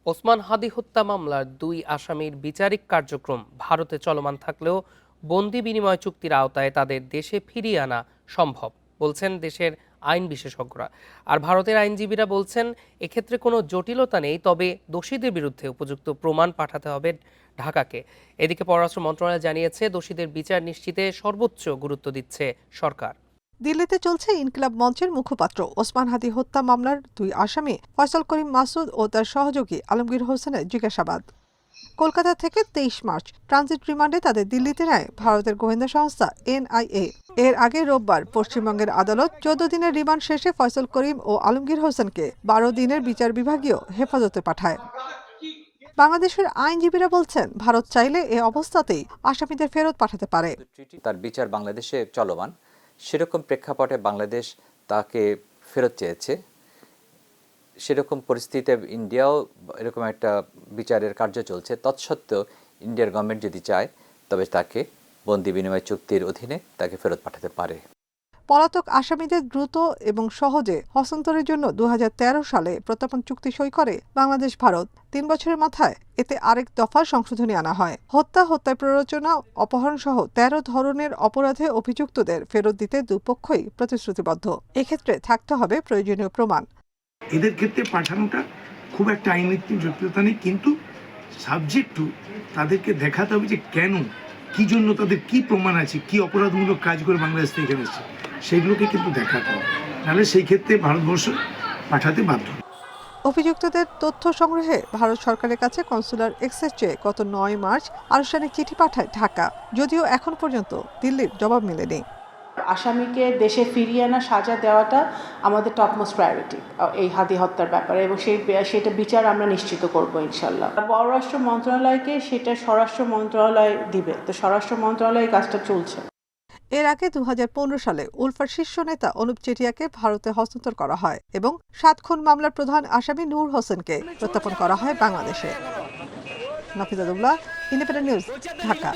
ওসমান হাদি হত্যা মামলার দুই আসামির বিচারিক কার্যক্রম ভারতে চলমান থাকলেও বন্দি বিনিময় চুক্তির আওতায় তাদের দেশে ফিরিয়ে আনা সম্ভব বলছেন দেশের আইন বিশেষজ্ঞরা। আর ভারতের আইনজীবীরা বলছেন এক্ষেত্রে কোনো জটিলতা নেই, তবে দোষীদের বিরুদ্ধে উপযুক্ত প্রমাণ পাঠাতে হবে ঢাকাকে। এদিকে পররাষ্ট্র মন্ত্রণালয় জানিয়েছে দোষীদের বিচার নিশ্চিতে সর্বোচ্চ গুরুত্ব দিচ্ছে সরকার। দিল্লিতে চলছে ইনকিলাব মঞ্চের মুখপাত্র ওসমান হাদি হত্যা মামলার দুই আসামি ফয়সাল করিম মাসুদ ও তার সহযোগী আলমগীর হোসেনের জিজ্ঞাসাবাদ। কলকাতা থেকে 23 মার্চ ট্রানজিট রিমান্ডে তাদের দিল্লিতে নেয় ভারতের গোয়েন্দা সংস্থা এনআইএ। এর আগে রোববার পশ্চিমবঙ্গের আদালত 14 দিনের রিমান্ড শেষে ফয়সাল করিম ও আলমগীর হোসেনকে 12 দিনের বিচার বিভাগীয় হেফাজতে পাঠায়। বাংলাদেশের আইনজীবীরা বলছেন ভারত চাইলে এ অবস্থাতেই আসামিদের ফেরত পাঠাতে পারে। তার বিচার বাংলাদেশে চলমান, সেরকম প্রেক্ষাপটে বাংলাদেশ তাকে ফেরত চেয়েছে। সেরকম পরিস্থিতিতে ইন্ডিয়াও এরকম একটা বিচারের কার্য চলছে। তৎসত্ত্বেও ইন্ডিয়ার গভর্নমেন্ট যদি চায় তবে তাকে বন্দি বিনিময় চুক্তির অধীনে তাকে ফেরত পাঠাতে পারে। পলাতক আসামিদের দ্রুত এবং সহজে হস্তান্তরের জন্য 2013 সালে প্রত্যর্পণ চুক্তি সই করে বাংলাদেশ ভারত। 3 বছরের মাথায় এতে আরেক দফা সংশোধনী আনা হয়। হত্যায় প্ররোচনা, অপহরণ সহ 13 ধরনের অপরাধে অভিযুক্তদের ফেরত দিতে দুপক্ষই প্রতিশ্রুতিবদ্ধ। এক্ষেত্রে থাকতে হবে প্রয়োজনীয় প্রমাণ। এদের ক্ষেত্রে পাঠানোটা খুব একটা আইননীতিক জটিলতা নেই, কিন্তু সাবজেক্ট টু তাদেরকে দেখাতে হবে যে কেন, কি জন্য, তাদের কি প্রমাণ আছে, কি অপরাধমূলক কাজ করে বাংলাদেশ থেকে এখানে এসেছে, সেগুলোকে কিন্তু দেখাতে হবে। নাহলে সেই ক্ষেত্রে ভারতবর্ষ পাঠাতে বাধ্য। অভিযুক্তদের তথ্য সংগ্রহে ভারত সরকারের কাছে কনসুলার এক্সেস চেয়ে গত 9 মার্চ আনুষ্ঠানিক চিঠি পাঠায় ঢাকা, যদিও এখন পর্যন্ত দিল্লির জবাব মেলেনি। আসামিকে দেশে ফিরিয়ে আনা, সাজা দেওয়াটা আমাদের টপমোস্ট প্রায়োরিটি এই হাদি হত্যার ব্যাপারে, এবং সেটা বিচার আমরা নিশ্চিত করবো ইনশাল্লাহ। পররাষ্ট্র মন্ত্রণালয়কে সেটা স্বরাষ্ট্র মন্ত্রণালয় দিবে, তো স্বরাষ্ট্র মন্ত্রণালয়ে কাজটা চলছে। এর আগে 2015 সালে উলফার শীর্ষ নেতা অনুপ চেটিয়াকে ভারতে হস্তান্তর করা হয় এবং 7 খুন মামলার প্রধান আসামি নূর হোসেনকে প্রত্যর্পণ করা হয় বাংলাদেশে। Nafiza Dubla, independent news, Dhaka.